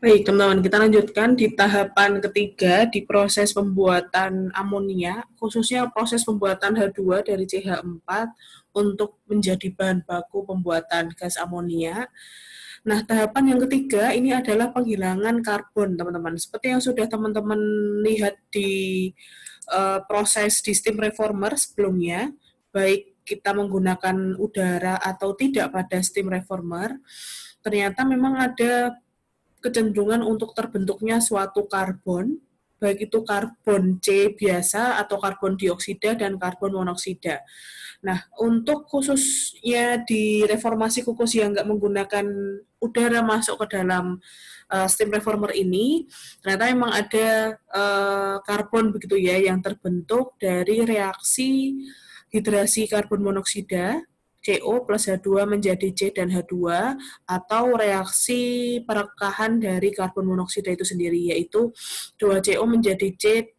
Baik, teman-teman, kita lanjutkan di tahapan ketiga di proses pembuatan amonia, khususnya proses pembuatan H2 dari CH4 untuk menjadi bahan baku pembuatan gas amonia. Nah, tahapan yang ketiga ini adalah penghilangan karbon, teman-teman. Seperti yang sudah teman-teman lihat di proses di steam reformer sebelumnya, baik kita menggunakan udara atau tidak pada steam reformer, ternyata memang ada kecenderungan untuk terbentuknya suatu karbon, baik itu karbon C biasa atau karbon dioksida dan karbon monoksida. Nah, untuk khususnya di reformasi kukus yang nggak menggunakan udara masuk ke dalam steam reformer ini, ternyata memang ada karbon begitu ya yang terbentuk dari reaksi hidrasi karbon monoksida CO plus H2 menjadi C dan H2 atau reaksi perekahan dari karbon monoksida itu sendiri, yaitu 2CO menjadi C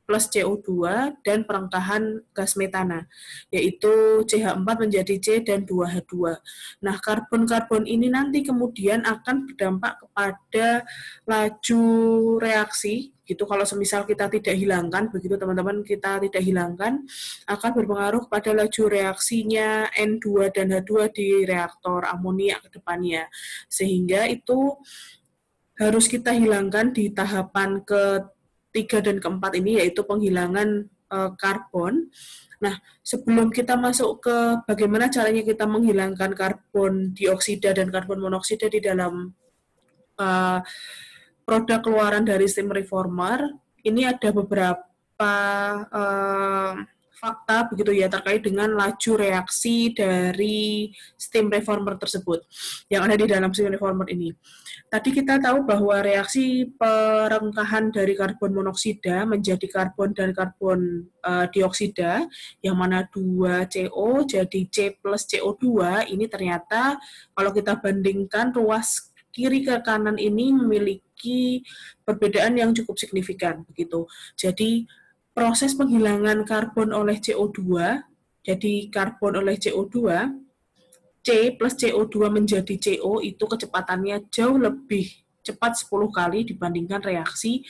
plus CO2 dan perengkahan gas metana, yaitu CH4 menjadi C dan 2H2. Nah, karbon-karbon ini nanti kemudian akan berdampak kepada laju reaksi, gitu. Kalau semisal kita tidak hilangkan, begitu teman-teman, kita tidak hilangkan, akan berpengaruh pada laju reaksinya N2 dan H2 di reaktor amonia ke depannya. Sehingga itu harus kita hilangkan di tahapan ketiga dan keempat ini, yaitu penghilangan karbon. Nah, sebelum kita masuk ke bagaimana caranya kita menghilangkan karbon dioksida dan karbon monoksida di dalam produk keluaran dari steam reformer, ini ada beberapa fakta begitu ya terkait dengan laju reaksi dari steam reformer tersebut yang ada di dalam steam reformer ini. Tadi kita tahu bahwa reaksi perengkahan dari karbon monoksida menjadi karbon dan karbon dioksida, yang mana 2CO jadi C plus CO2, ini ternyata kalau kita bandingkan ruas kiri ke kanan ini memiliki perbedaan yang cukup signifikan begitu. Jadi proses penghilangan karbon oleh CO2, jadi karbon oleh CO2, C plus CO2 menjadi CO itu kecepatannya jauh lebih cepat 10 kali dibandingkan reaksi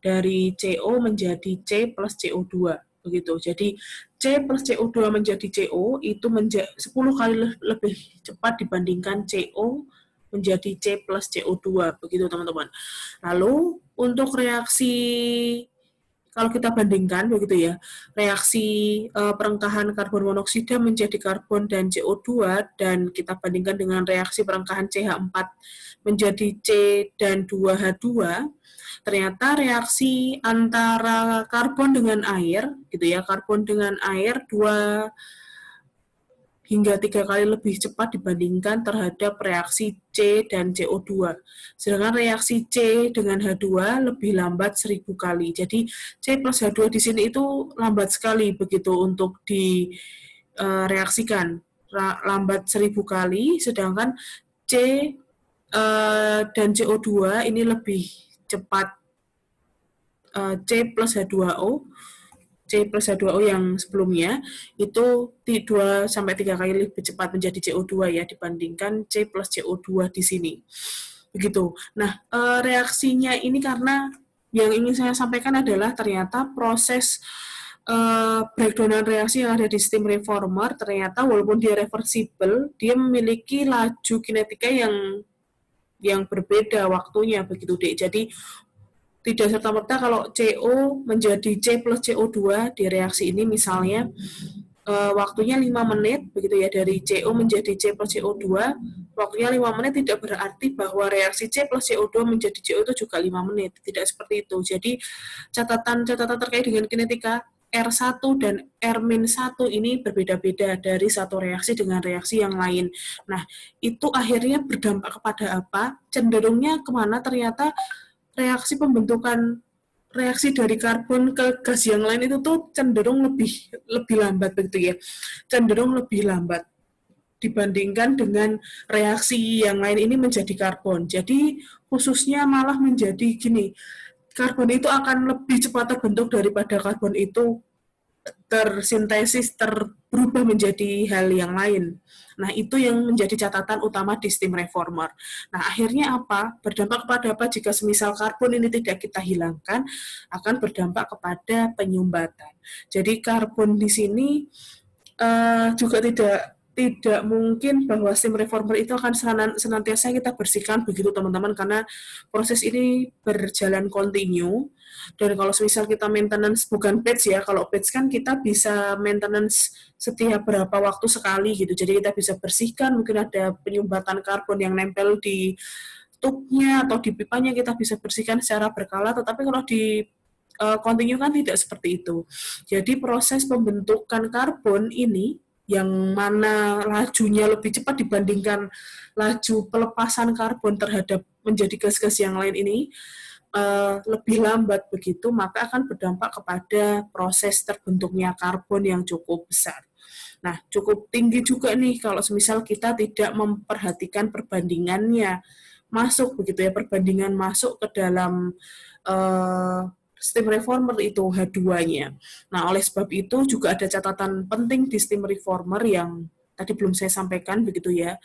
dari CO menjadi C plus CO2. Begitu. Jadi C plus CO2 menjadi CO itu 10 kali lebih cepat dibandingkan CO menjadi C plus CO2. Begitu, teman-teman. Lalu, untuk reaksi kalau kita bandingkan begitu ya, reaksi perengkahan karbon monoksida menjadi karbon dan CO2 dan kita bandingkan dengan reaksi perengkahan CH4 menjadi C dan 2H2, ternyata reaksi antara karbon dengan air gitu ya, karbon dengan air 2 hingga 3 kali lebih cepat dibandingkan terhadap reaksi C dan CO2. Sedangkan reaksi C dengan H2 lebih lambat 1000 kali. Jadi C plus H2 di sini itu lambat sekali begitu untuk direaksikan. Lambat 1000 kali, sedangkan C dan CO2 ini lebih cepat. C plus H2O yang sebelumnya itu 2-3 kali lebih cepat menjadi CO2 ya dibandingkan C plus CO2 di sini. Begitu. Nah, reaksinya ini karena yang ingin saya sampaikan adalah ternyata proses breakdownan reaksi yang ada di steam reformer ternyata walaupun dia reversible, dia memiliki laju kinetika yang berbeda waktunya begitu deh. Jadi tidak serta-merta kalau CO menjadi C plus CO2 di reaksi ini misalnya waktunya 5 menit begitu ya, dari CO menjadi C plus CO2 waktunya 5 menit tidak berarti bahwa reaksi C plus CO2 menjadi CO itu juga 5 menit, tidak seperti itu. Jadi catatan-catatan terkait dengan kinetika R1 dan R-1 ini berbeda-beda dari satu reaksi dengan reaksi yang lain. Nah, itu akhirnya berdampak kepada apa? Cenderungnya kemana? Ternyata reaksi pembentukan reaksi dari karbon ke gas yang lain itu tuh cenderung lebih lambat begitu ya, cenderung lebih lambat dibandingkan dengan reaksi yang lain ini menjadi karbon. Jadi khususnya malah menjadi gini, karbon itu akan lebih cepat terbentuk daripada karbon itu tersintesis, berubah menjadi hal yang lain. Nah, itu yang menjadi catatan utama di steam reformer. Nah, akhirnya apa? Berdampak kepada apa jika semisal karbon ini tidak kita hilangkan, akan berdampak kepada penyumbatan. Jadi karbon di sini juga tidak mungkin bahwa steam reformer itu akan senantiasa kita bersihkan begitu teman-teman, karena proses ini berjalan kontinu. Dan kalau misal kita maintenance, bukan batch ya, kalau batch kan kita bisa maintenance setiap berapa waktu sekali gitu, jadi kita bisa bersihkan, mungkin ada penyumbatan karbon yang nempel di tubnya atau di pipanya, kita bisa bersihkan secara berkala. Tetapi kalau di kontinu kan tidak seperti itu. Jadi proses pembentukan karbon ini yang mana lajunya lebih cepat dibandingkan laju pelepasan karbon terhadap menjadi gas-gas yang lain ini, lebih lambat begitu, maka akan berdampak kepada proses terbentuknya karbon yang cukup besar. Nah, cukup tinggi juga nih kalau semisal kita tidak memperhatikan perbandingannya masuk begitu ya, perbandingan masuk ke dalam steam reformer itu H2-nya. Nah, oleh sebab itu juga ada catatan penting di steam reformer yang tadi belum saya sampaikan begitu ya,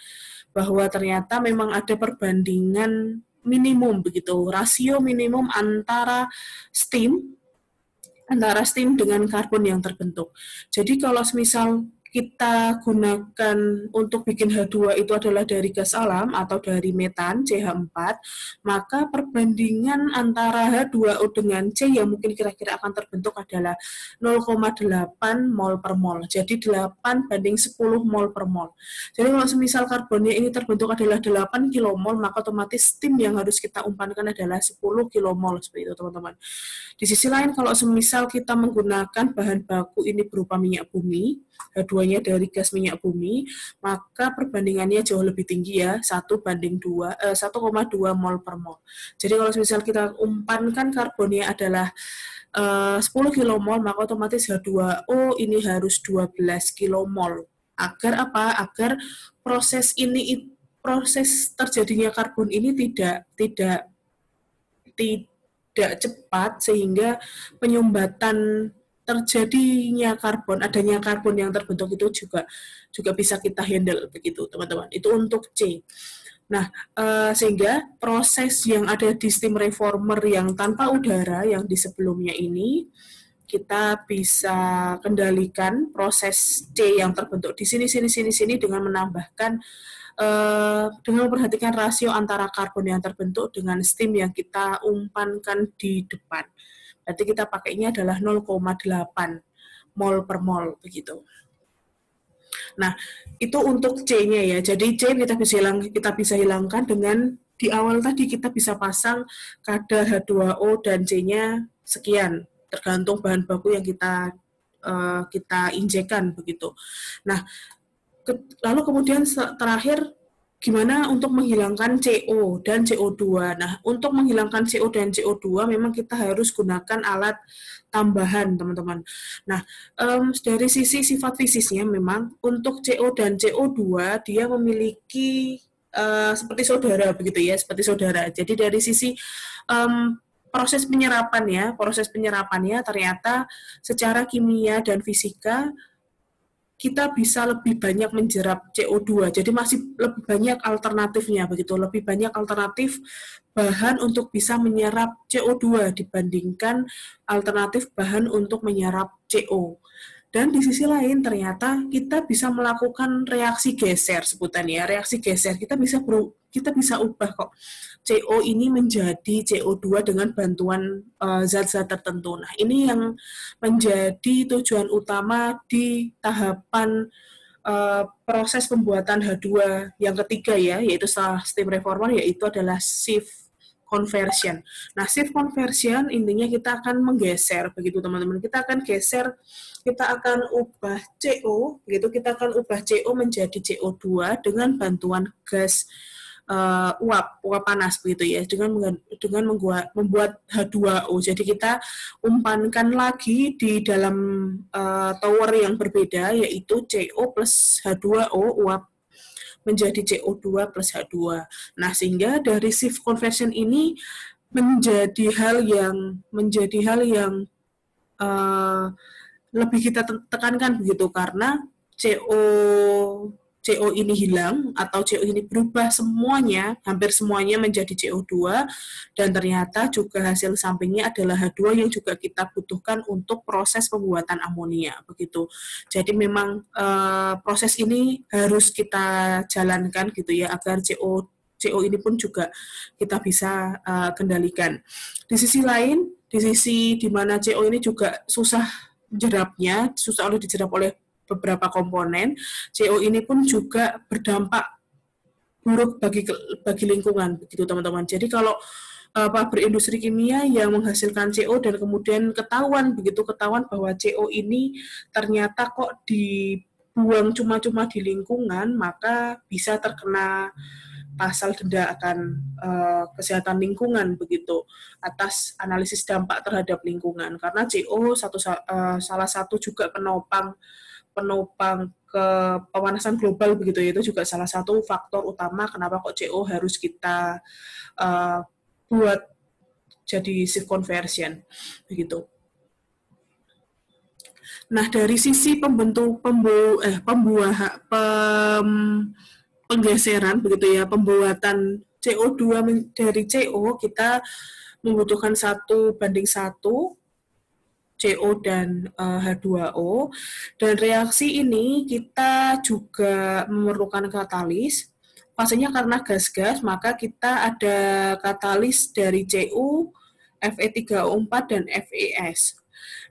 bahwa ternyata memang ada perbandingan minimum begitu, rasio minimum antara steam dengan karbon yang terbentuk. Jadi kalau misal kita gunakan untuk bikin H2 itu adalah dari gas alam atau dari metan CH4, maka perbandingan antara H2O dengan C yang mungkin kira-kira akan terbentuk adalah 0,8 mol per mol. Jadi 8 banding 10 mol per mol. Jadi kalau semisal karbonnya ini terbentuk adalah 8 kilomol, maka otomatis steam yang harus kita umpankan adalah 10 kilomol seperti itu teman-teman. Di sisi lain kalau semisal kita menggunakan bahan baku ini berupa minyak bumi, H2-nya dari gas minyak bumi, maka perbandingannya jauh lebih tinggi ya, 1,2 mol per mol. Jadi kalau misal kita umpankan karbonnya adalah 10 kilomol, maka otomatis H2O ini harus 12 kilomol. Agar apa? Agar proses terjadinya karbon ini tidak cepat, sehingga penyumbatan terjadinya adanya karbon yang terbentuk itu juga bisa kita handle begitu teman-teman. Itu untuk C. Nah, sehingga proses yang ada di steam reformer yang tanpa udara yang di sebelumnya ini, kita bisa kendalikan proses C yang terbentuk di sini dengan menambahkan dengan memperhatikan rasio antara karbon yang terbentuk dengan steam yang kita umpankan di depan. Berarti kita pakainya adalah 0,8 mol per mol begitu. Nah, itu untuk C-nya ya. Jadi C kita bisa hilangkan dengan di awal tadi kita bisa pasang kadar H2O dan C-nya sekian, tergantung bahan baku yang kita injekkan begitu. Nah, lalu kemudian terakhir gimana untuk menghilangkan CO dan CO2. Nah, untuk menghilangkan CO dan CO2 memang kita harus gunakan alat tambahan, teman-teman. Nah, dari sisi sifat fisiknya memang untuk CO dan CO2 dia memiliki seperti saudara begitu ya, seperti saudara. Jadi dari sisi proses penyerapannya ternyata secara kimia dan fisika kita bisa lebih banyak menjerap CO2. Jadi masih lebih banyak alternatifnya begitu, lebih banyak alternatif bahan untuk bisa menyerap CO2 dibandingkan alternatif bahan untuk menyerap CO. Dan di sisi lain ternyata kita bisa melakukan reaksi geser sebutannya, reaksi geser. Kita bisa ubah kok CO ini menjadi CO2 dengan bantuan zat-zat tertentu. Nah, ini yang menjadi tujuan utama di tahapan proses pembuatan H2 yang ketiga ya, yaitu setelah steam reformer, yaitu adalah shift conversion. Nah, shift conversion intinya kita akan menggeser begitu teman-teman. Kita akan geser, kita akan ubah CO, begitu kita akan ubah CO menjadi CO2 dengan bantuan gas uap panas begitu ya, dengan membuat H2O. Jadi kita umpankan lagi di dalam tower yang berbeda, yaitu CO plus H2O uap menjadi CO2 plus H2. Nah, sehingga dari shift conversion ini menjadi hal yang lebih kita tekankan begitu, karena CO ini hilang atau CO ini berubah semuanya, hampir semuanya menjadi CO2, dan ternyata juga hasil sampingnya adalah H2 yang juga kita butuhkan untuk proses pembuatan amonia begitu. Jadi memang proses ini harus kita jalankan gitu ya, agar CO ini pun juga kita bisa kendalikan. Di sisi lain, di sisi di mana CO ini juga susah dijerap oleh beberapa komponen, CO ini pun juga berdampak buruk bagi lingkungan begitu teman-teman. Jadi kalau pabrik industri kimia yang menghasilkan CO dan kemudian ketahuan bahwa CO ini ternyata kok dibuang cuma-cuma di lingkungan, maka bisa terkena pasal denda akan kesehatan lingkungan begitu, atas analisis dampak terhadap lingkungan, karena CO salah satu juga penopang ke pemanasan global begitu ya, itu juga salah satu faktor utama kenapa kok CO harus kita buat jadi shift conversion begitu. Nah, dari sisi penggeseran begitu ya, pembuatan CO2 dari CO, kita membutuhkan 1:1 CO dan H2O, dan reaksi ini kita juga memerlukan katalis. Fasenya karena gas-gas, maka kita ada katalis dari Cu, Fe3O4, dan FeS.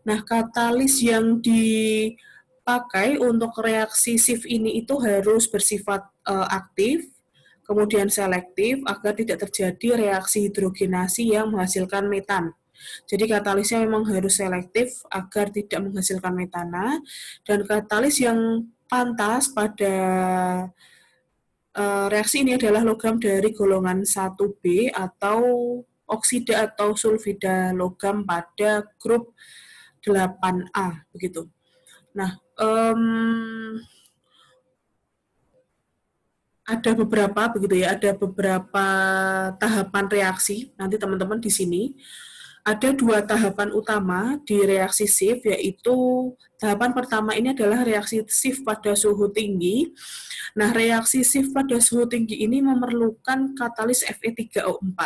Nah, katalis yang dipakai untuk reaksi SIF ini itu harus bersifat aktif, kemudian selektif, agar tidak terjadi reaksi hidrogenasi yang menghasilkan metan. Jadi katalisnya memang harus selektif agar tidak menghasilkan metana, dan katalis yang pantas pada reaksi ini adalah logam dari golongan 1B atau oksida atau sulfida logam pada grup 8A begitu. Nah, ada beberapa tahapan reaksi. Nanti teman-teman di sini ada 2 tahapan utama di reaksi SIF, yaitu tahapan pertama ini adalah reaksi SIF pada suhu tinggi. Nah, reaksi SIF pada suhu tinggi ini memerlukan katalis Fe3O4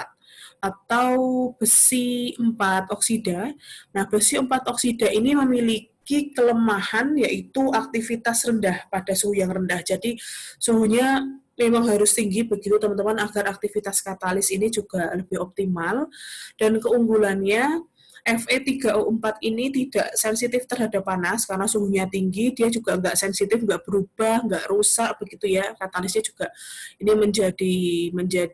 atau besi 4 oksida. Nah, besi 4 oksida ini memiliki kelemahan yaitu aktivitas rendah pada suhu yang rendah. Jadi suhunya memang harus tinggi begitu teman-teman, agar aktivitas katalis ini juga lebih optimal. Dan keunggulannya, Fe3O4 ini tidak sensitif terhadap panas karena suhunya tinggi, dia juga nggak sensitif, nggak berubah, nggak rusak begitu ya. Katalisnya juga ini menjadi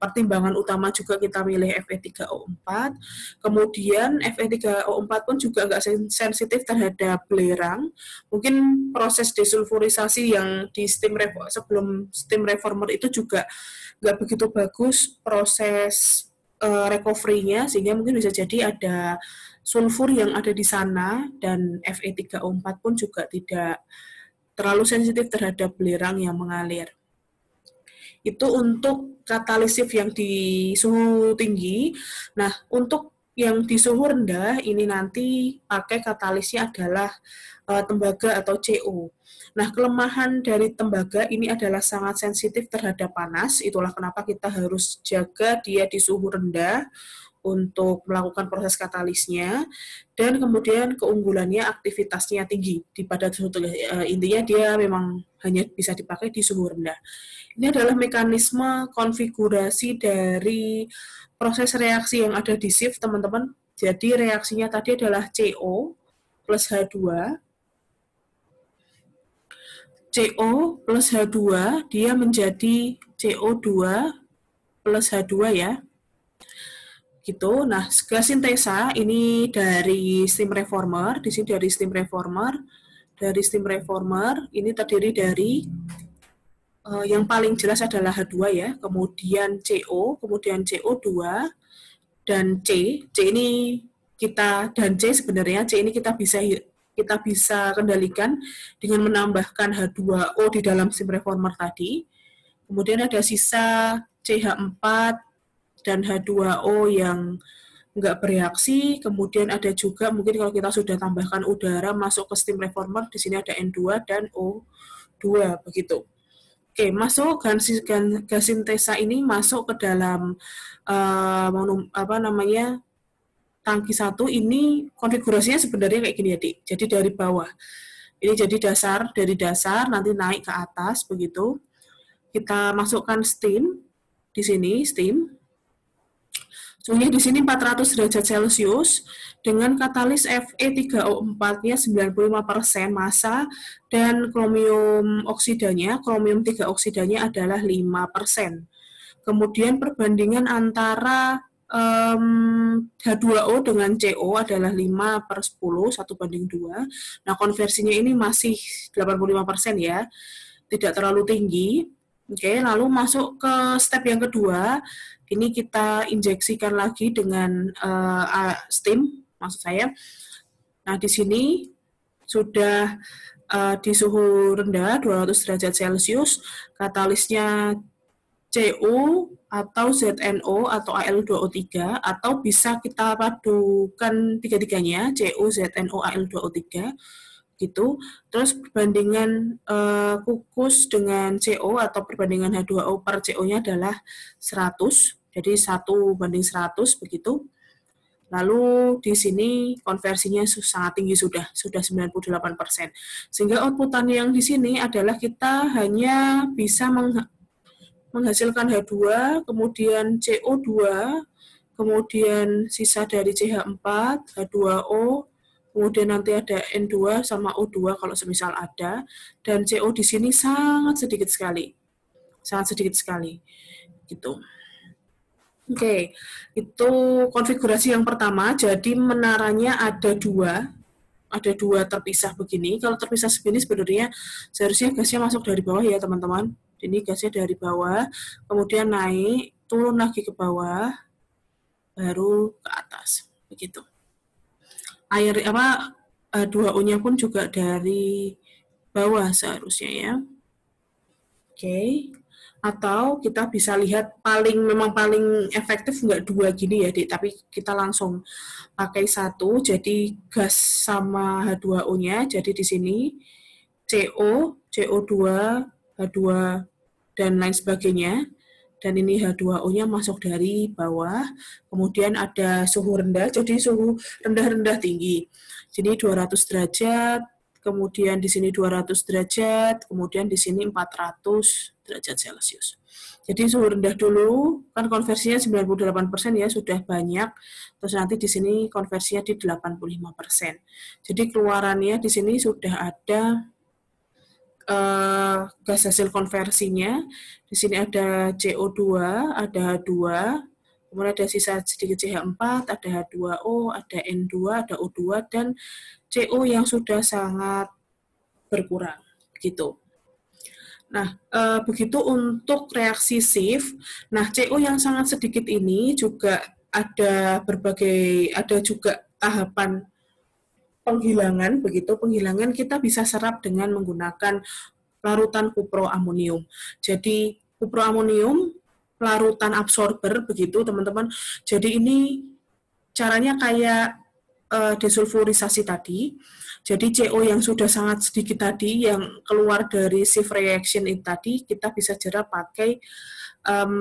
pertimbangan utama juga kita milih Fe3O4. Kemudian Fe3O4 pun juga nggak sensitif terhadap belerang. Mungkin proses desulfurisasi yang di sebelum steam reformer itu juga nggak begitu bagus proses recovery-nya, sehingga mungkin bisa jadi ada sulfur yang ada di sana, dan Fe3O4 pun juga tidak terlalu sensitif terhadap belerang yang mengalir. Itu untuk katalis SIF yang di suhu tinggi. Nah, untuk yang di suhu rendah ini nanti pakai katalisnya adalah tembaga atau CO. Nah, kelemahan dari tembaga ini adalah sangat sensitif terhadap panas, itulah kenapa kita harus jaga dia di suhu rendah untuk melakukan proses katalisnya, dan kemudian keunggulannya aktivitasnya tinggi pada suhu intinya dia memang hanya bisa dipakai di suhu rendah. Ini adalah mekanisme konfigurasi dari proses reaksi yang ada di SIF, teman-teman. Jadi reaksinya tadi adalah CO plus H2, CO plus H2, dia menjadi CO2 plus H2 ya. Gitu. Nah, gas sintesa ini dari steam reformer, di sini dari steam reformer. Dari steam reformer ini terdiri dari yang paling jelas adalah H2 ya, kemudian CO, kemudian CO2 dan C. C ini dan C sebenarnya C ini kita bisa kendalikan dengan menambahkan H2O di dalam steam reformer tadi. Kemudian ada sisa CH4 dan H2O yang nggak bereaksi, kemudian ada juga mungkin kalau kita sudah tambahkan udara masuk ke steam reformer, di sini ada N2 dan O2 begitu. Oke, masuk gas sintesa ini masuk ke dalam tangki 1 ini konfigurasinya sebenarnya kayak gini ya, Dik. Jadi dari bawah. Ini jadi dari dasar nanti naik ke atas begitu. Kita masukkan steam di sini, steam. Suhunya di sini 400 derajat Celcius dengan katalis Fe3O4-nya 95% massa dan kromium 3 oksidanya adalah 5%. Kemudian perbandingan antara H2O dengan CO adalah 5/10, 1:2. Nah, konversinya ini masih 85% ya, tidak terlalu tinggi. Oke, lalu masuk ke step yang kedua. Ini kita injeksikan lagi dengan steam, maksud saya. Nah, di sini sudah di suhu rendah, 200 derajat Celcius, katalisnya CO atau ZNO atau Al2O3, atau bisa kita padukan tiga-tiganya, CO, ZNO, Al2O3, gitu. Terus perbandingan kukus dengan CO atau perbandingan H2O per CO-nya adalah 100, jadi 1:100 begitu. Lalu di sini konversinya sangat tinggi sudah 98%. Sehingga outputan yang di sini adalah kita hanya bisa menghasilkan H2, kemudian CO2, kemudian sisa dari CH4, H2O, kemudian nanti ada N2 sama O2 kalau semisal ada, dan CO di sini sangat sedikit sekali. Gitu. Oke, itu konfigurasi yang pertama. Jadi menaranya ada dua terpisah begini. Kalau terpisah begini sebenarnya seharusnya gasnya masuk dari bawah ya teman-teman. Ini gasnya dari bawah, kemudian naik, turun lagi ke bawah, baru ke atas. Begitu. H2O-nya pun juga dari bawah seharusnya ya. Oke. Atau kita bisa lihat memang paling efektif nggak dua gini ya, Dik, tapi kita langsung pakai satu, jadi gas sama H2O-nya, jadi di sini CO, CO2, H2, dan lain sebagainya, dan ini H2O-nya masuk dari bawah, kemudian ada suhu rendah, jadi suhu rendah-rendah tinggi, jadi 200 derajat, kemudian di sini 200 derajat, kemudian di sini 400 derajat Celcius. Jadi suhu rendah dulu, kan konversinya 98% ya, sudah banyak. Terus nanti di sini konversinya di 85%. Jadi keluarannya di sini sudah ada gas hasil konversinya. Di sini ada CO2, ada H2, kemudian ada sisa sedikit CH4, ada H2O, ada N2, ada O2, dan CO yang sudah sangat berkurang. Begitu. Nah, begitu untuk reaksi Schiff. Nah, CO yang sangat sedikit ini juga ada juga tahapan penghilangan. Begitu, penghilangan kita bisa serap dengan menggunakan larutan kuproamonium. Jadi, kuproamonium larutan absorber, begitu teman-teman. Jadi ini caranya kayak desulfurisasi tadi. Jadi CO yang sudah sangat sedikit tadi, yang keluar dari Schiff reaction itu tadi, kita bisa jerap pakai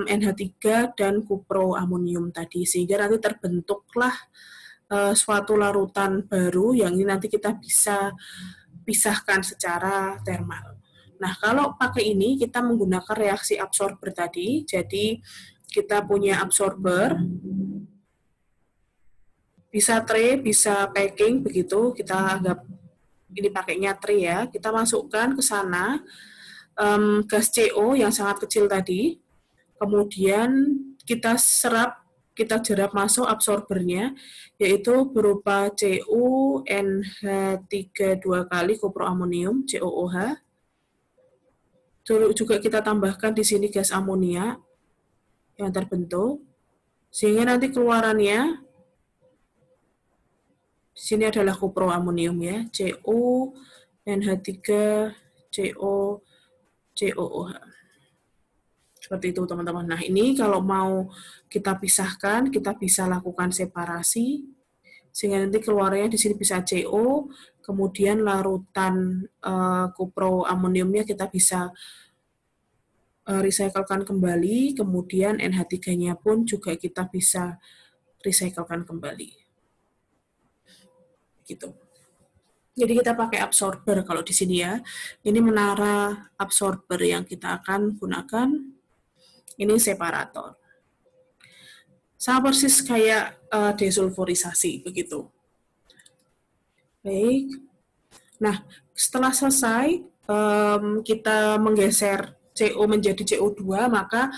NH3 dan kuproamonium tadi, sehingga nanti terbentuklah suatu larutan baru yang ini nanti kita bisa pisahkan secara termal. Nah, kalau pakai ini, kita menggunakan reaksi absorber tadi, jadi kita punya absorber, bisa tray, bisa packing, begitu, kita anggap ini pakainya tray ya, kita masukkan ke sana gas CO yang sangat kecil tadi, kemudian kita jerap masuk absorbernya, yaitu berupa Cu NH3 2 kali kuproamonium, COOH. Juga kita tambahkan di sini gas amonia yang terbentuk, sehingga nanti keluarannya di sini adalah kuproamonium ya, CO, NH3, CO, COOH. Seperti itu teman-teman. Nah ini kalau mau kita pisahkan, kita bisa lakukan separasi, sehingga nanti keluarnya di sini bisa CO, kemudian larutan kuproamoniumnya kita bisa recyclekan kembali, kemudian NH3-nya pun juga kita bisa recyclekan kembali. Gitu. Jadi kita pakai absorber kalau di sini ya. Ini menara absorber yang kita akan gunakan. Ini separator. Sama persis kayak desulfurisasi begitu. Baik. Nah, setelah selesai kita menggeser CO menjadi CO2, maka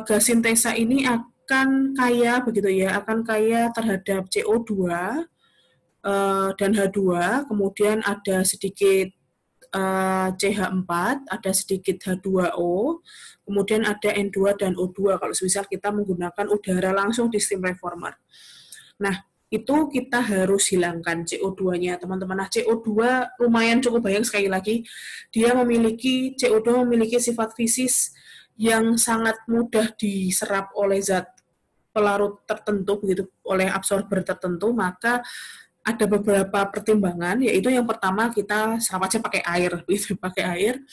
gas sintesa ini akan kaya begitu ya, akan kaya terhadap CO2 dan H2, kemudian ada sedikit CH4, ada sedikit H2O, kemudian ada N2 dan O2 kalau misal kita menggunakan udara langsung di steam reformer. Nah, itu kita harus hilangkan CO2-nya, teman-teman. Nah, CO2 lumayan cukup banyak sekali lagi. CO2 memiliki sifat fisis yang sangat mudah diserap oleh zat pelarut tertentu, begitu, oleh absorber tertentu, maka ada beberapa pertimbangan, yaitu yang pertama kita serap aja pakai air, gitu, pakai air.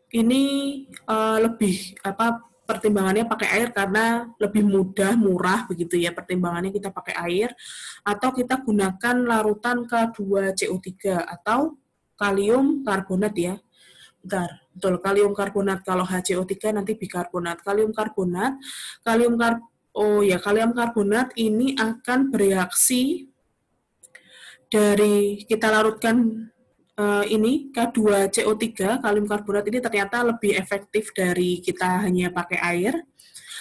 Ini lebih pertimbangannya pakai air karena lebih mudah, murah begitu ya, pertimbangannya kita pakai air, atau kita gunakan larutan K2CO3 atau kalium karbonat ya. Bentar, betul, kalium karbonat. Kalau HCO3 nanti bikarbonat. Kalium karbonat ini akan bereaksi dari kita larutkan ini K2CO3, kalium karbonat ini ternyata lebih efektif dari kita hanya pakai air.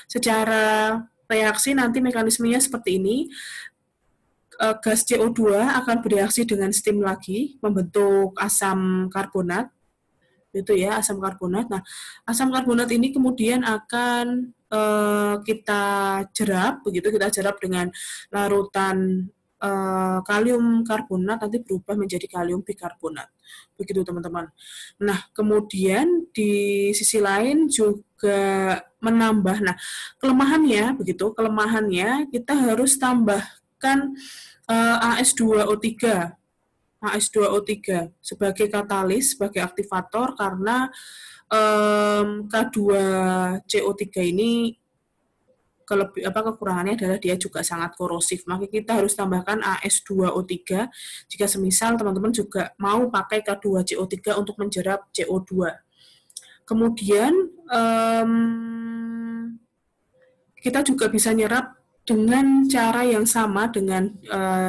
Secara reaksi nanti mekanismenya seperti ini. Gas CO2 akan bereaksi dengan steam lagi, membentuk asam karbonat. Itu ya, asam karbonat. Nah, asam karbonat ini kemudian akan kita jerap, begitu kita jerap dengan larutan kalium karbonat, nanti berubah menjadi kalium bikarbonat. Begitu teman-teman. Nah, kemudian di sisi lain juga menambah. Nah, kelemahannya kita harus tambahkan AS2O3 sebagai katalis, sebagai aktivator, karena K2CO3 ini kekurangannya adalah dia juga sangat korosif. Maka kita harus tambahkan AS2O3 jika semisal teman-teman juga mau pakai K2CO3 untuk menjerap CO2. Kemudian kita juga bisa nyerap dengan cara yang sama dengan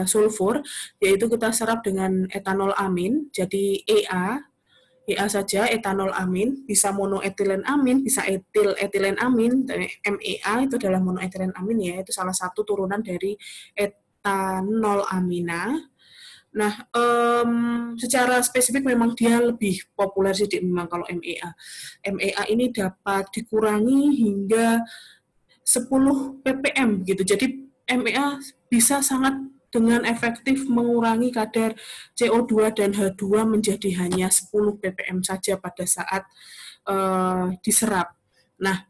sulfur, yaitu kita serap dengan etanol amin, jadi EA saja, etanol amin, bisa monoetilen amin, bisa etilen amin, MEA itu adalah monoetilen amin ya, itu salah satu turunan dari etanol amina. Nah, secara spesifik memang dia lebih populer sih memang kalau MEA. MEA ini dapat dikurangi hingga 10 ppm gitu. Jadi MEA bisa sangat dengan efektif mengurangi kadar CO2 dan H2 menjadi hanya 10 ppm saja pada saat diserap. Nah,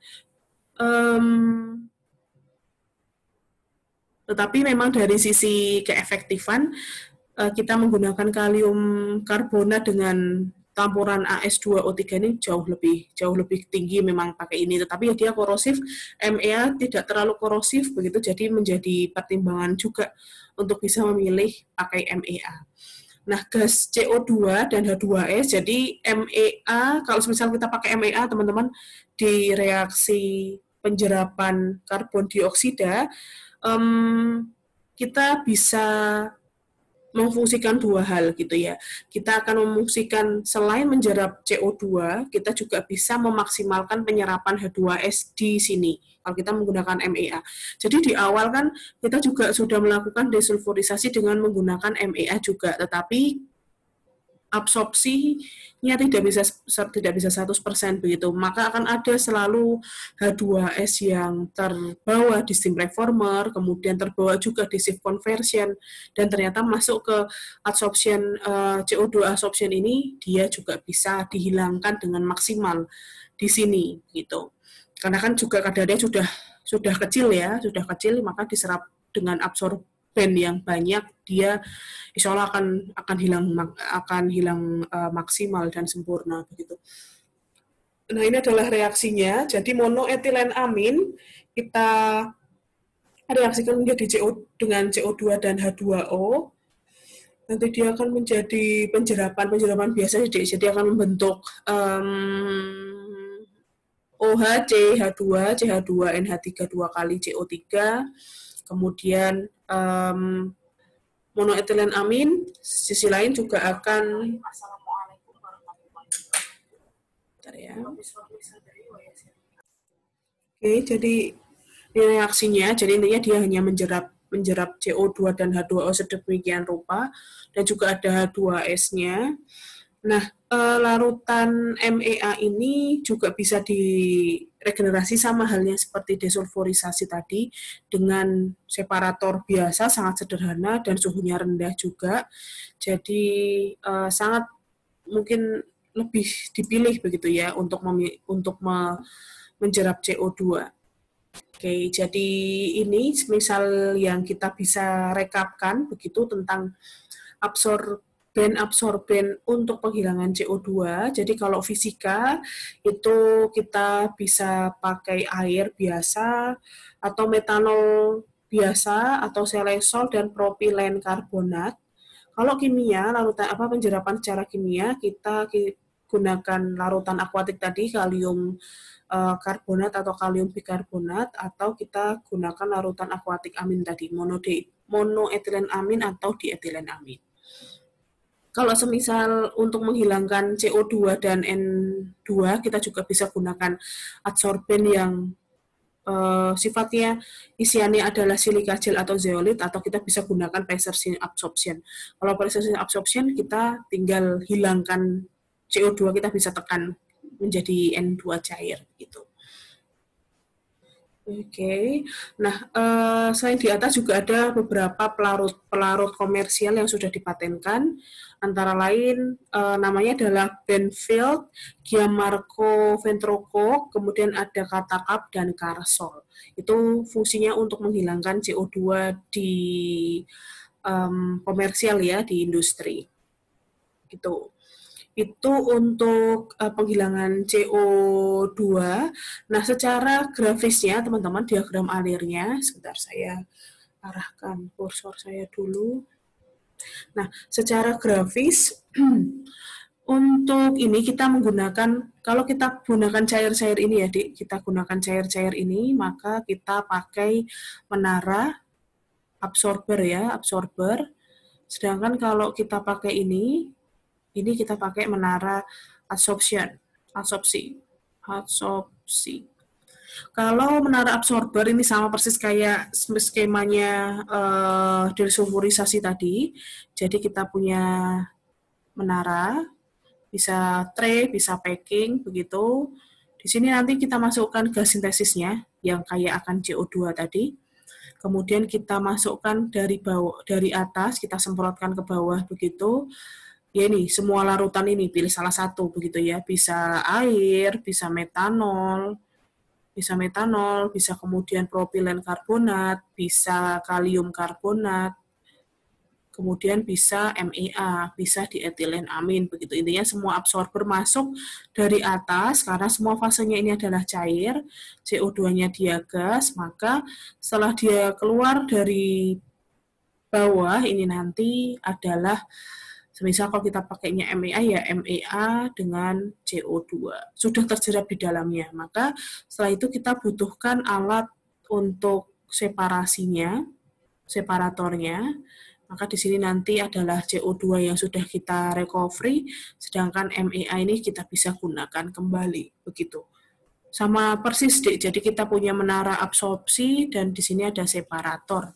tetapi memang dari sisi keefektifan, kita menggunakan kalium karbonat dengan campuran AS2O3 ini jauh lebih tinggi memang pakai ini, tetapi ya dia korosif, MEA tidak terlalu korosif begitu, jadi menjadi pertimbangan juga untuk bisa memilih pakai MEA. Nah, gas CO2 dan H2S, jadi MEA, kalau misal kita pakai MEA, teman-teman, di reaksi penjerapan karbon dioksida, kita bisa memfungsikan dua hal gitu ya. Kita akan memfungsikan selain menjerap CO2, kita juga bisa memaksimalkan penyerapan H2S di sini kalau kita menggunakan MEA. Jadi di awal kan kita juga sudah melakukan desulfurisasi dengan menggunakan MEA juga, tetapi absorpsinya tidak bisa 100% begitu, maka akan ada selalu H2S yang terbawa di steam reformer, kemudian terbawa juga di shift conversion, dan ternyata masuk ke absorption CO2 absorption ini dia juga bisa dihilangkan dengan maksimal di sini gitu. Karena kan juga kadarnya sudah kecil ya, sudah kecil, maka diserap dengan absorben yang banyak, dia insya Allah akan hilang maksimal dan sempurna begitu. Nah, ini adalah reaksinya. Jadi monoetilen amin kita reaksikan menjadi dengan CO2 dan H2O. Nanti dia akan menjadi penjerapan biasa, jadi akan membentuk OH, CH2, CH2, NH3 2 kali CO3, kemudian monoetilen amin, sisi lain juga akan ya. Oke, jadi ini reaksinya, jadi intinya dia hanya menjerap CO2 dan H2O sedemikian rupa, dan juga ada H2S-nya. Nah, larutan MEA ini juga bisa diregenerasi sama halnya seperti desulfurisasi tadi, dengan separator biasa sangat sederhana dan suhunya rendah juga. Jadi sangat mungkin lebih dipilih begitu ya untuk menjerap CO2. Oke, jadi ini misal yang kita bisa rekapkan begitu tentang absorben untuk penghilangan CO2. Jadi kalau fisika itu kita bisa pakai air biasa atau metanol biasa atau selesol dan propilen karbonat. Kalau kimia, penjerapan secara kimia kita gunakan larutan akuatik tadi, kalium karbonat atau kalium bikarbonat, atau kita gunakan larutan akuatik amin tadi, monoetilen amin atau dietilen amin. Kalau semisal untuk menghilangkan CO2 dan N2, kita juga bisa gunakan adsorben yang sifatnya isiannya adalah silika gel atau zeolit, atau kita bisa gunakan pressure absorption. Kalau pressure absorption kita tinggal hilangkan CO2, kita bisa tekan menjadi N2 cair gitu. Oke, nah selain di atas juga ada beberapa pelarut komersial yang sudah dipatenkan, antara lain namanya adalah Benfield, Gianmarco Ventroco, kemudian ada Catacap dan Carsol. Itu fungsinya untuk menghilangkan CO2 di komersial ya, di industri. Gitu. Itu untuk penghilangan CO2. Nah, secara grafisnya, teman-teman, diagram alirnya, sebentar saya arahkan kursor saya dulu. Nah, secara grafis, untuk ini kita menggunakan, kalau kita gunakan cair-cair ini ya, kita gunakan cair-cair ini, maka kita pakai menara absorber ya, absorber. Sedangkan kalau kita pakai ini kita pakai menara absorpsi. Kalau menara absorber ini sama persis kayak skemanya desulfurisasi tadi. Jadi kita punya menara, bisa tray, bisa packing, begitu. Di sini nanti kita masukkan gas sintesisnya yang kayak akan CO2 tadi. Kemudian kita masukkan dari atas, kita semprotkan ke bawah begitu. Ya ini, semua larutan ini, pilih salah satu begitu ya. Bisa air, bisa metanol, bisa kemudian propilen karbonat, bisa kalium karbonat, kemudian bisa MEA, bisa dietilen amin, begitu. Intinya semua absorber masuk dari atas, karena semua fasenya ini adalah cair, CO2-nya dia gas, maka setelah dia keluar dari bawah, ini nanti adalah semisal kalau kita pakainya MEA ya MEA dengan CO2 sudah terjerap di dalamnya, maka setelah itu kita butuhkan alat untuk separatornya. Maka di sini nanti adalah CO2 yang sudah kita recovery, sedangkan MEA ini kita bisa gunakan kembali begitu. Sama persis deh, jadi kita punya menara absorpsi dan di sini ada separator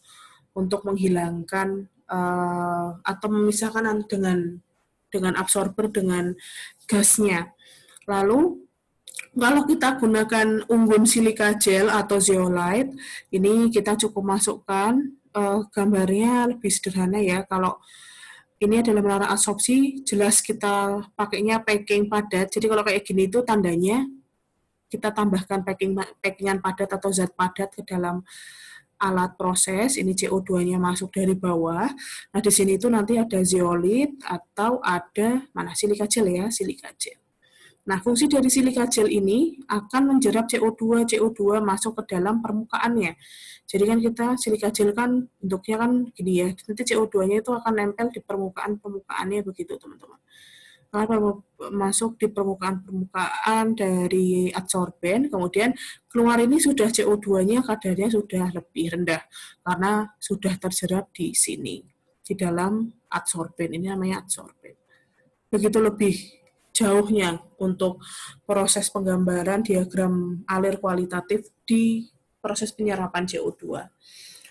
untuk menghilangkan atau memisahkan dengan dengan absorber dengan gasnya. Lalu kalau kita gunakan unggun silika gel atau zeolite, ini kita cukup masukkan gambarnya lebih sederhana ya. Kalau ini adalah menara absorpsi, jelas kita pakainya packing padat. Jadi kalau kayak gini itu tandanya kita tambahkan packingan padat atau zat padat ke dalam alat proses. Ini CO2-nya masuk dari bawah. Nah, di sini itu nanti ada zeolit atau ada mana silika gel ya, silika gel. Nah, fungsi dari silika gel ini akan menjerap CO2 masuk ke dalam permukaannya. Jadi kan kita silika gel kan bentuknya kan gini ya, nanti CO2-nya itu akan nempel di permukaannya begitu teman-teman. Kalau masuk di permukaan dari adsorben, kemudian keluar ini sudah CO2-nya kadarnya sudah lebih rendah karena sudah terserap di sini, di dalam adsorben. Ini namanya adsorben. Begitu lebih jauhnya untuk proses penggambaran diagram alir kualitatif di proses penyerapan CO2.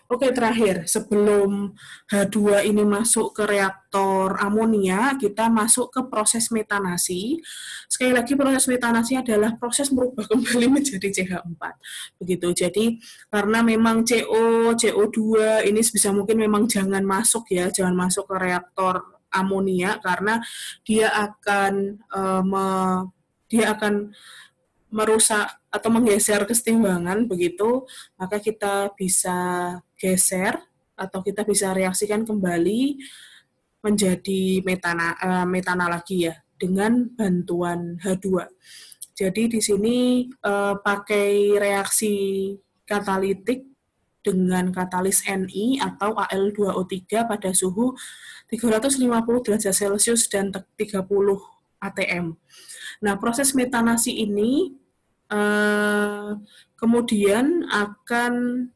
Oke, terakhir, sebelum H2 ini masuk ke reaktor amonia, kita masuk ke proses metanasi. Sekali lagi, proses metanasi adalah proses merubah kembali menjadi CH4. Begitu. Jadi, karena memang CO2 ini sebisa mungkin memang jangan masuk ya, jangan masuk ke reaktor amonia karena dia akan merusak atau menggeser kesetimbangan begitu, maka kita bisa geser atau kita bisa reaksikan kembali menjadi metana lagi ya dengan bantuan H2. Jadi di sini pakai reaksi katalitik dengan katalis Ni atau Al2O3 pada suhu 350 derajat Celcius dan 30 atm. Nah, proses metanasi ini kemudian akan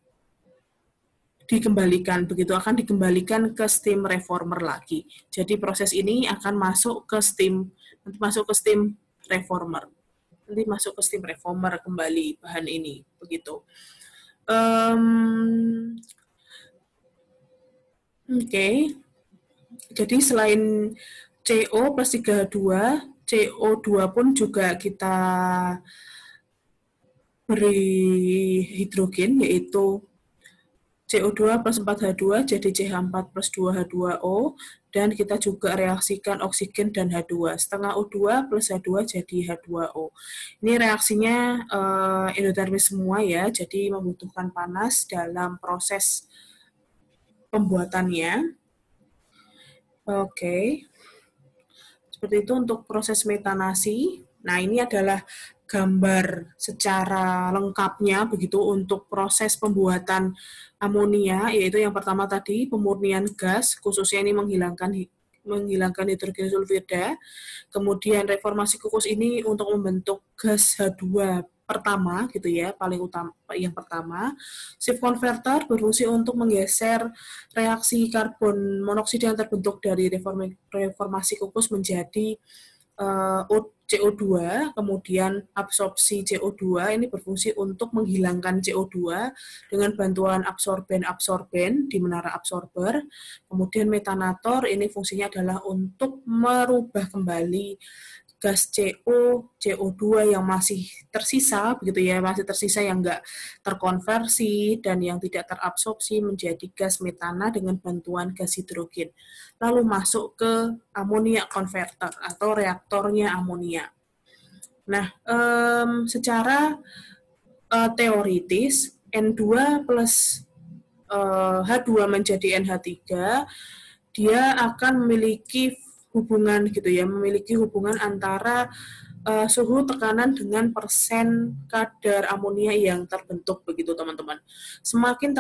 dikembalikan, begitu akan dikembalikan ke steam reformer lagi. Jadi proses ini akan masuk ke steam reformer. Nanti masuk ke steam reformer kembali bahan ini, begitu. Oke. Jadi selain CO plus 3H2, CO2 pun juga kita beri hidrogen, yaitu CO2 plus 4H2 jadi CH4 plus 2H2O, dan kita juga reaksikan oksigen dan H2. Setengah O2 plus H2 jadi H2O. Ini reaksinya endotermis semua ya, jadi membutuhkan panas dalam proses pembuatannya. Oke. Seperti itu untuk proses metanasi. Nah, ini adalah gambar secara lengkapnya begitu untuk proses pembuatan amonia, yaitu yang pertama tadi pemurnian gas, khususnya ini menghilangkan hidrogen sulfida. Kemudian reformasi kukus ini untuk membentuk gas H2 pertama gitu ya, paling utama yang pertama. Shift converter berfungsi untuk menggeser reaksi karbon monoksida yang terbentuk dari reformasi kukus menjadi CO2, kemudian absorpsi CO2 ini berfungsi untuk menghilangkan CO2 dengan bantuan absorben di menara absorber. Kemudian metanator ini fungsinya adalah untuk merubah kembali gas CO2 yang masih tersisa, begitu ya, masih tersisa yang enggak terkonversi dan yang tidak terabsorpsi menjadi gas metana dengan bantuan gas hidrogen. Lalu masuk ke amonia converter atau reaktornya amonia. Nah, secara teoritis N2 plus H2 menjadi NH3, dia akan memiliki hubungan gitu ya, memiliki hubungan antara suhu tekanan dengan persen kadar amonia yang terbentuk begitu teman-teman. Semakin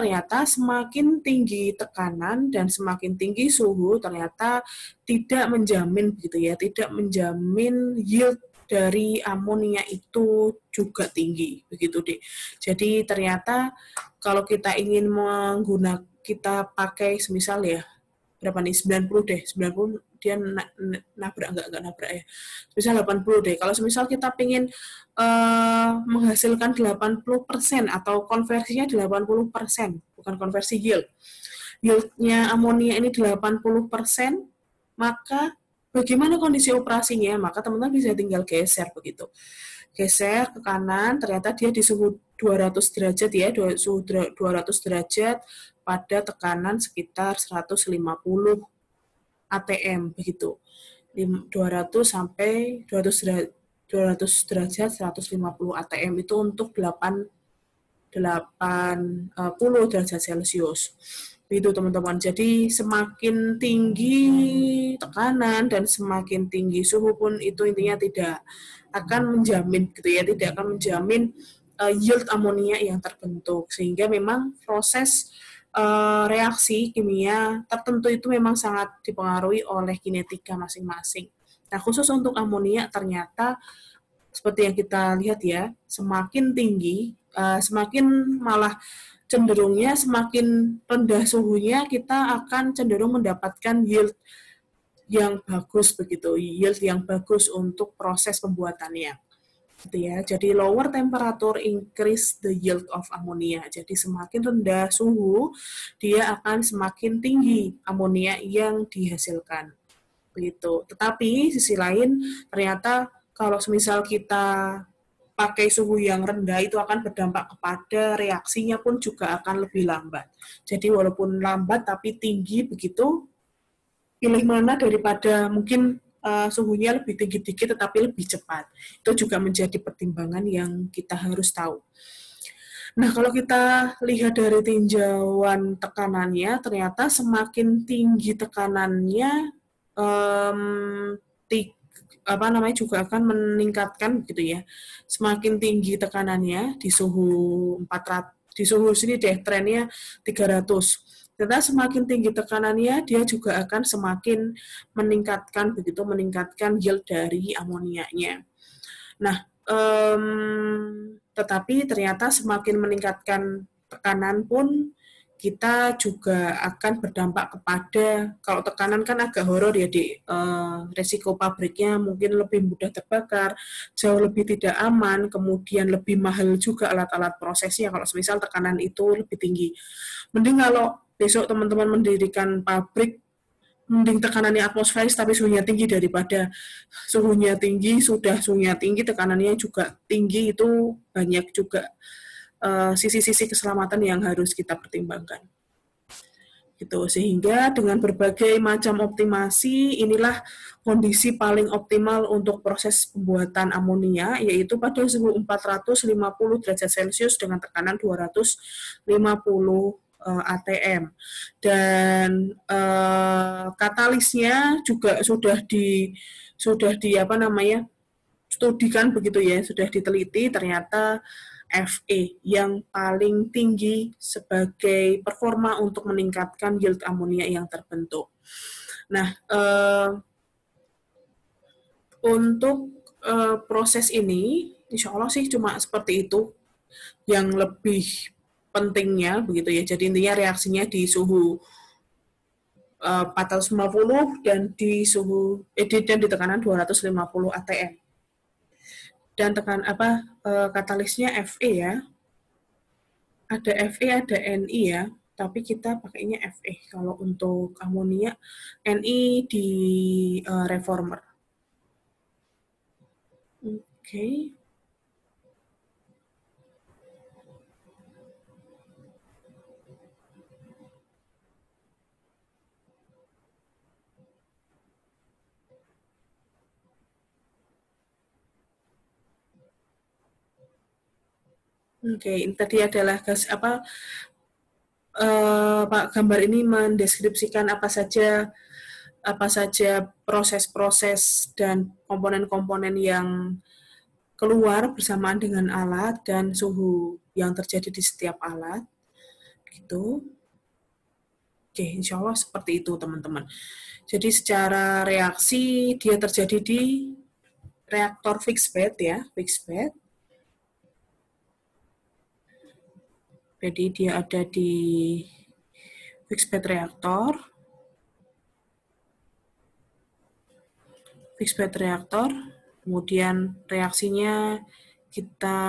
tinggi tekanan dan semakin tinggi suhu ternyata tidak menjamin begitu ya, tidak menjamin yield dari amonia itu juga tinggi begitu deh. Jadi ternyata kalau kita ingin kita pakai semisal ya berapa nih 90 deh, 90 dia enggak nabrak ya. Misal 80 deh. Kalau semisal kita pengen menghasilkan 80% atau konversinya 80%, bukan konversi yield. Yieldnya amonia ini 80%, maka Bagaimana kondisi operasinya? Maka teman-teman bisa tinggal geser begitu. Geser ke kanan, ternyata dia di suhu 200 derajat ya, suhu 200 derajat pada tekanan sekitar 150 atm begitu. 200 sampai 200 derajat 150 atm itu untuk 80 derajat Celcius. Begitu teman-teman. Jadi semakin tinggi tekanan dan semakin tinggi suhu pun itu intinya tidak akan menjamin gitu ya, tidak akan menjamin yield amonia yang terbentuk. Sehingga memang proses reaksi kimia tertentu itu memang sangat dipengaruhi oleh kinetika masing-masing. Nah, khusus untuk amonia ternyata seperti yang kita lihat ya, semakin tinggi, semakin malah cenderungnya semakin rendah suhunya kita akan cenderung mendapatkan yield yang bagus begitu, yield yang bagus untuk proses pembuatannya. Gitu ya. Jadi lower temperature increase the yield of ammonia. Jadi semakin rendah suhu, dia akan semakin tinggi amonia yang dihasilkan. Begitu. Tetapi sisi lain ternyata kalau semisal kita pakai suhu yang rendah itu akan berdampak kepada reaksinya pun juga akan lebih lambat. Jadi walaupun lambat tapi tinggi begitu, pilih mana daripada mungkin suhunya lebih tinggi dikit tetapi lebih cepat. Itu juga menjadi pertimbangan yang kita harus tahu. Nah, kalau kita lihat dari tinjauan tekanannya, ternyata semakin tinggi tekanannya, um, juga akan meningkatkan gitu ya. Semakin tinggi tekanannya di suhu 400, di suhu sini deh trennya 300. Ternyata semakin tinggi tekanannya, dia juga akan semakin meningkatkan yield dari amonianya. Nah, tetapi ternyata semakin meningkatkan tekanan pun kita juga akan berdampak kepada, kalau tekanan kan agak horor ya di resiko pabriknya mungkin lebih mudah terbakar, jauh lebih tidak aman, kemudian lebih mahal juga alat-alat prosesnya kalau misal tekanan itu lebih tinggi. Mending kalau besok teman-teman mendirikan pabrik, mending tekanannya atmosferis tapi suhunya tinggi daripada suhunya tinggi tekanannya juga tinggi, itu banyak juga sisi-sisi keselamatan yang harus kita pertimbangkan. Gitu. Sehingga dengan berbagai macam optimasi, inilah kondisi paling optimal untuk proses pembuatan amonia, yaitu pada suhu 450 derajat Celcius dengan tekanan 250 atm. Dan katalisnya juga sudah studikan begitu ya, sudah diteliti, ternyata Fe yang paling tinggi sebagai performa untuk meningkatkan yield amonia yang terbentuk. Nah, untuk proses ini, insya Allah sih cuma seperti itu yang lebih pentingnya begitu ya. Jadi intinya reaksinya di suhu 450 dan di tekanan 250 atm. Dan katalisnya Fe ya. Ada Fe, ada Ni ya, tapi kita pakainya Fe. Kalau untuk amonia, Ni di reformer. Oke. Oke, ini tadi adalah Pak gambar ini mendeskripsikan apa saja proses-proses dan komponen-komponen yang keluar bersamaan dengan alat dan suhu yang terjadi di setiap alat. Gitu. Oke, insya Allah seperti itu teman-teman. Jadi secara reaksi dia terjadi di reaktor fixed bed ya, fixed bed. Jadi dia ada di fixed bed reaktor. Fixed bed reaktor, kemudian reaksinya kita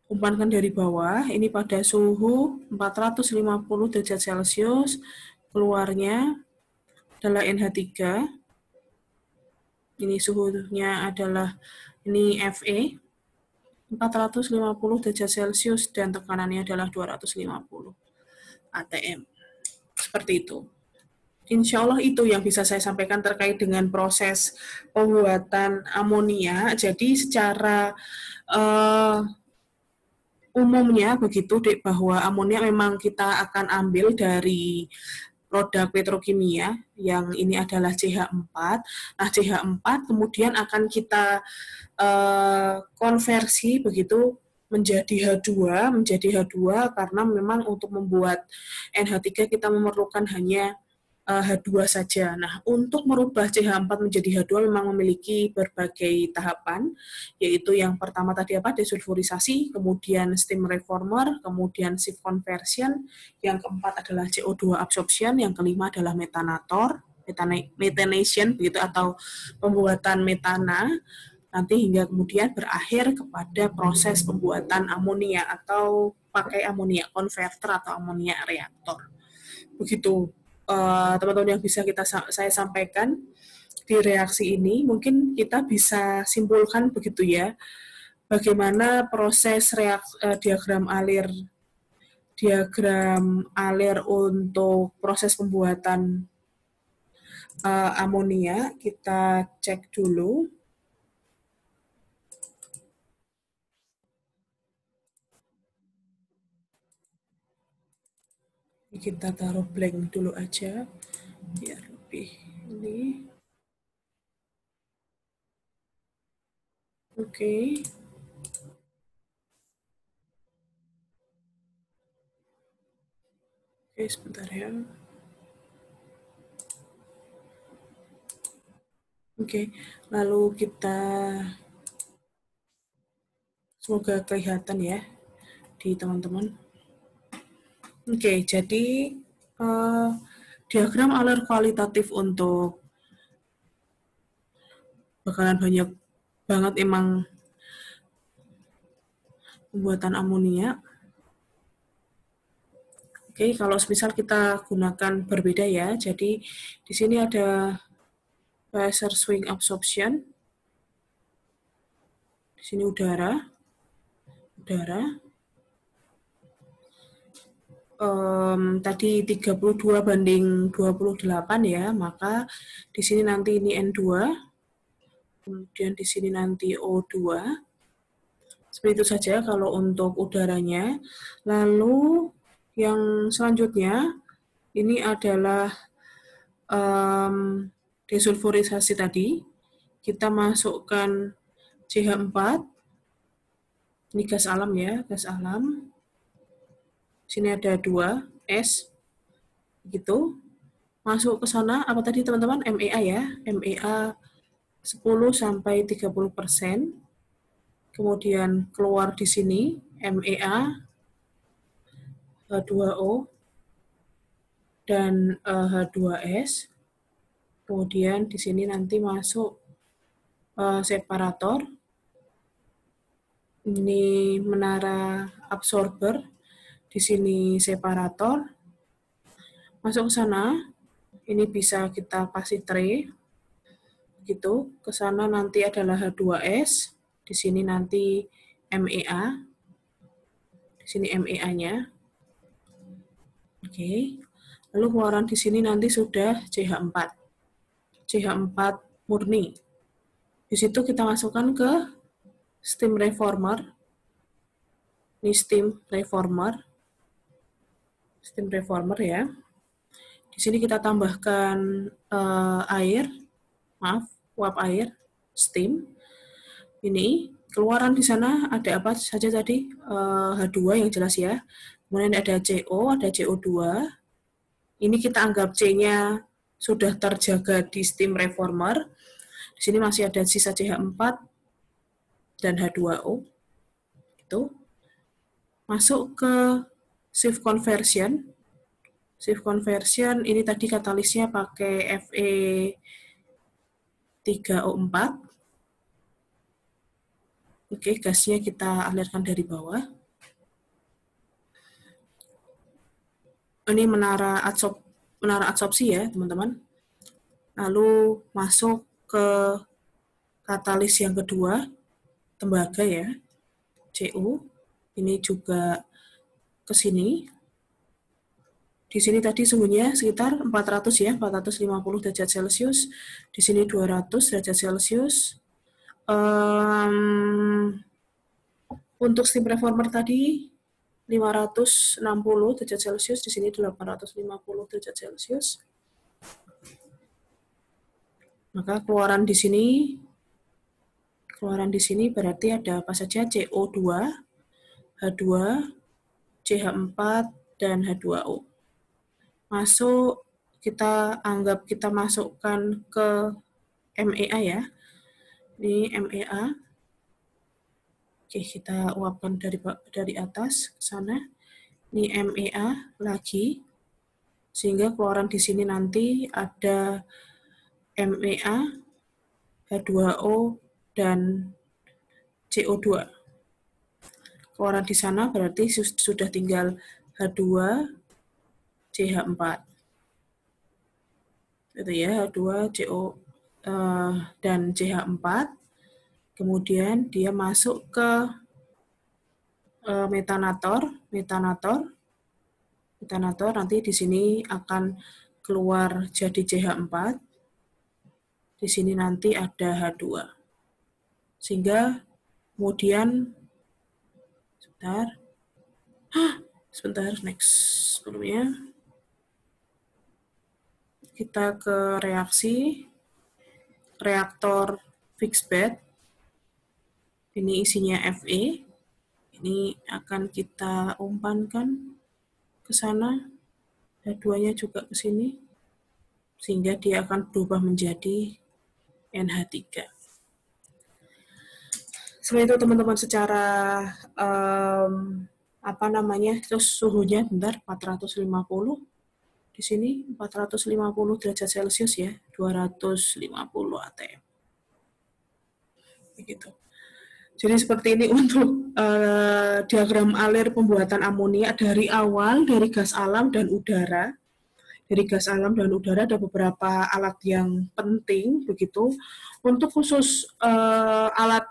umpankan dari bawah, ini pada suhu 450 derajat Celcius, keluarnya adalah NH3. Ini suhunya adalah ini Fe 450 derajat Celcius dan tekanannya adalah 250 atm. Seperti itu. Insya Allah itu yang bisa saya sampaikan terkait dengan proses pembuatan amonia. Jadi secara umumnya begitu, Dek, bahwa amonia memang kita akan ambil dari produk petrokimia yang ini adalah CH4. Nah, CH4 kemudian akan kita konversi begitu menjadi H2 karena memang untuk membuat NH3 kita memerlukan hanya H2 saja. Nah, untuk merubah CH4 menjadi H2 memang memiliki berbagai tahapan, yaitu yang pertama tadi desulfurisasi, kemudian steam reformer, kemudian shift conversion, yang keempat adalah CO2 absorption, yang kelima adalah metanator, methanation begitu atau pembuatan metana, nanti hingga kemudian berakhir kepada proses pembuatan amonia atau pakai amonia converter atau amonia reaktor. Begitu teman-teman yang bisa saya sampaikan di reaksi ini. Mungkin kita bisa simpulkan begitu ya, bagaimana proses diagram alir untuk proses pembuatan amonia. Kita cek dulu. Kita taruh blank dulu aja biar lebih ini. Oke. Oke, sebentar ya. Oke, lalu kita semoga kelihatan ya di teman-teman. Oke, jadi diagram alir kualitatif untuk bakalan banyak banget emang pembuatan amonia. Oke, kalau misal kita gunakan berbeda ya, jadi di sini ada pressure swing absorption, di sini udara, tadi 32 banding 28 ya, maka di sini nanti ini N2, kemudian di sini nanti O2. Seperti itu saja kalau untuk udaranya. Lalu yang selanjutnya ini adalah desulfurisasi tadi. Kita masukkan CH4. Ini gas alam ya, gas alam. Sini ada 2 S. Begitu. Masuk ke sana apa tadi teman-teman? MEA ya. MEA 10 sampai 30%. Kemudian keluar di sini MEA H2O dan H2S. Kemudian di sini nanti masuk separator. Ini menara absorber. Di sini separator. Masuk ke sana. Ini bisa kita kasih tray. Gitu. Ke sana nanti adalah H2S. Di sini nanti MEA. Di sini MEA-nya. Oke. Lalu keluaran di sini nanti sudah CH4. CH4 murni. Di situ kita masukkan ke steam reformer. Ini steam reformer. Steam reformer ya. Di sini kita tambahkan air. Maaf, uap air, steam. Ini keluaran di sana ada apa saja tadi? H2 yang jelas ya. Kemudian ada CO, ada CO2. Ini kita anggap C-nya sudah terjaga di steam reformer. Di sini masih ada sisa CH4 dan H2O. Itu. Masuk ke shift conversion. Shift conversion ini tadi katalisnya pakai Fe3O4. Oke, gasnya kita alirkan dari bawah. Ini menara absorpsi ya, teman-teman. Lalu masuk ke katalis yang kedua, tembaga ya, Cu. Ini juga ke sini. Di sini tadi suhunya sekitar 400 ya, 450 derajat Celcius. Di sini 200 derajat Celcius. Untuk steam reformer tadi 560 derajat Celcius, di sini 850 derajat Celcius. Maka keluaran di sini berarti ada apa saja? CO2, H2, CH4, dan H2O. Masuk, kita anggap kita masukkan ke MEA ya. Ini MEA. Oke, kita uapkan dari atas ke sana. Ini MEA lagi. Sehingga keluaran di sini nanti ada MEA, H2O, dan CO2. Keluaran di sana berarti sudah tinggal H2, CH4. Itu ya, H2, CO, dan CH4. Kemudian dia masuk ke metanator. Metanator nanti di sini akan keluar jadi CH4. Di sini nanti ada H2. Sehingga kemudian sebentar, next sebelumnya kita ke reaktor fixed bed. Ini isinya Fe. Ini akan kita umpankan ke sana. H2-nya juga ke sini. Sehingga dia akan berubah menjadi NH3. Setelah itu teman-teman secara terus suhunya bentar 450. Di sini 450 derajat Celcius ya, 250 atm. Begitu. Jadi seperti ini untuk diagram alir pembuatan amonia dari awal, dari gas alam dan udara. Dari gas alam dan udara ada beberapa alat yang penting begitu. Untuk khusus alat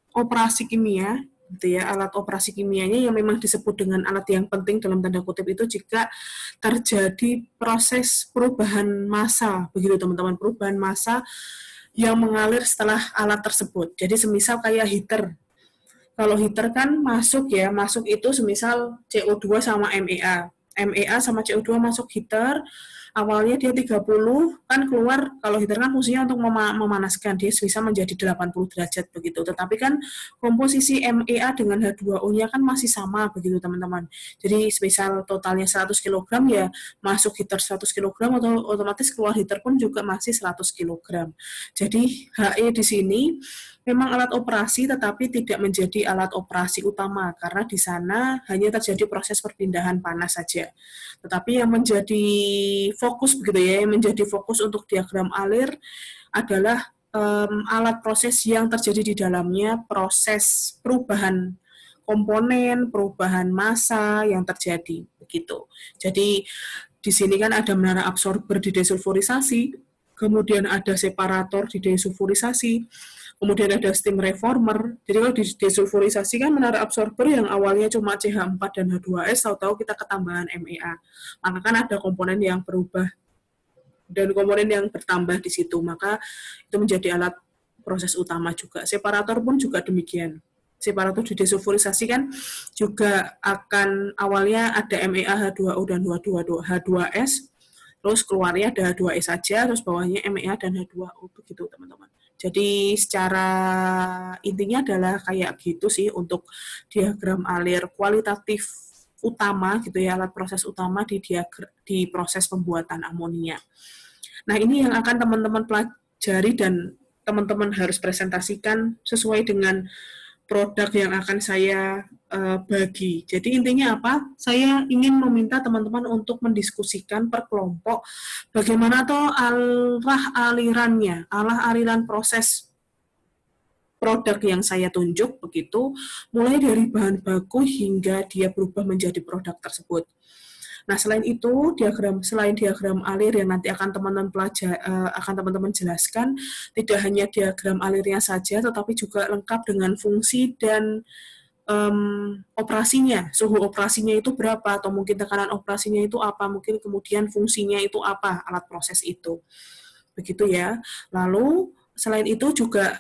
operasi kimia, gitu ya, alat operasi kimianya yang memang disebut dengan alat yang penting dalam tanda kutip itu jika terjadi proses perubahan massa, begitu teman-teman, perubahan massa yang mengalir setelah alat tersebut. Jadi semisal kayak heater. Kalau heater kan masuk itu semisal CO2 sama MEA. MEA sama CO2 masuk heater, awalnya dia 30, kan keluar, kalau heater kan fungsinya untuk memanaskan, dia bisa menjadi 80 derajat begitu. Tetapi kan komposisi MEA dengan H2O-nya kan masih sama begitu teman-teman. Jadi misal totalnya 100 kg ya masuk heater 100 kg atau otomatis keluar heater pun juga masih 100 kg. Jadi HE di sini memang alat operasi tetapi tidak menjadi alat operasi utama karena di sana hanya terjadi proses perpindahan panas saja. Tetapi yang menjadi fokus begitu ya, yang menjadi fokus untuk diagram alir adalah alat proses yang terjadi di dalamnya, proses perubahan komponen, perubahan massa yang terjadi begitu. Jadi di sini kan ada menara absorber di desulfurisasi, kemudian ada separator di desulfurisasi, kemudian ada steam reformer. Jadi kalau di desulfurisasi kan menara absorber yang awalnya cuma CH4 dan H2S, tahu-tahu kita ketambahan MEA. Maka kan ada komponen yang berubah dan komponen yang bertambah di situ. Maka itu menjadi alat proses utama juga. Separator pun juga demikian. Separator di desulfurisasi kan juga akan awalnya ada MEA, H2O, dan H2S, terus keluarnya ada H2S saja, terus bawahnya MEA dan H2O, begitu teman-teman. Jadi secara intinya adalah kayak gitu sih untuk diagram alir kualitatif utama gitu ya, alat proses utama di proses pembuatan amonia. Nah ini yang akan teman-teman pelajari dan teman-teman harus presentasikan sesuai dengan produk yang akan saya bagi. Jadi intinya apa? Saya ingin meminta teman-teman untuk mendiskusikan per kelompok bagaimana toh aliran proses produk yang saya tunjuk begitu, mulai dari bahan baku hingga dia berubah menjadi produk tersebut. Nah, selain diagram alir yang nanti akan teman-teman jelaskan, tidak hanya diagram alirnya saja, tetapi juga lengkap dengan fungsi dan operasinya, suhu operasinya itu berapa, atau mungkin tekanan operasinya itu apa, mungkin kemudian fungsinya itu apa, alat proses itu. Begitu ya. Lalu selain itu juga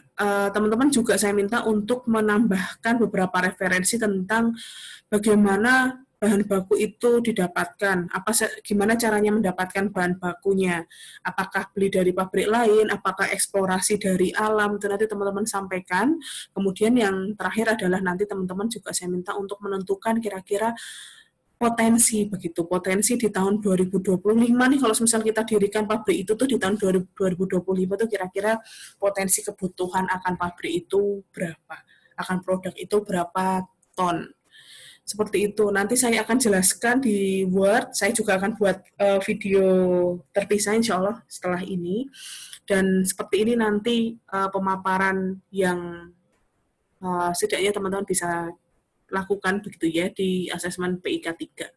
teman-teman juga saya minta untuk menambahkan beberapa referensi tentang bagaimana bahan baku itu didapatkan, gimana caranya mendapatkan bahan bakunya, apakah beli dari pabrik lain, apakah eksplorasi dari alam, itu nanti teman-teman sampaikan. Kemudian yang terakhir adalah nanti teman-teman juga saya minta untuk menentukan kira-kira potensi di tahun 2025 nih, kalau misal kita dirikan pabrik itu tuh di tahun 2025 tuh kira-kira potensi kebutuhan akan pabrik itu berapa, akan produk itu berapa ton. Seperti itu. Nanti saya akan jelaskan di Word. Saya juga akan buat video terpisah insya Allah setelah ini. Dan seperti ini nanti pemaparan yang setidaknya teman-teman bisa lakukan begitu ya di asesmen PIK 3.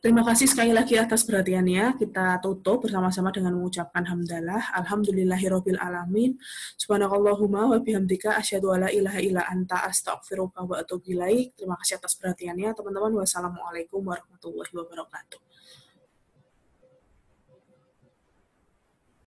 Terima kasih sekali lagi atas perhatiannya. Kita tutup bersama-sama dengan mengucapkan hamdalah. Alhamdulillahirabbil alamin. Subhanakallahumma wa bihamdika asyhadu alla ilaha illa anta astaghfiruka wa atubu ilaik. Terima kasih atas perhatiannya, teman-teman. Wassalamualaikum warahmatullahi wabarakatuh.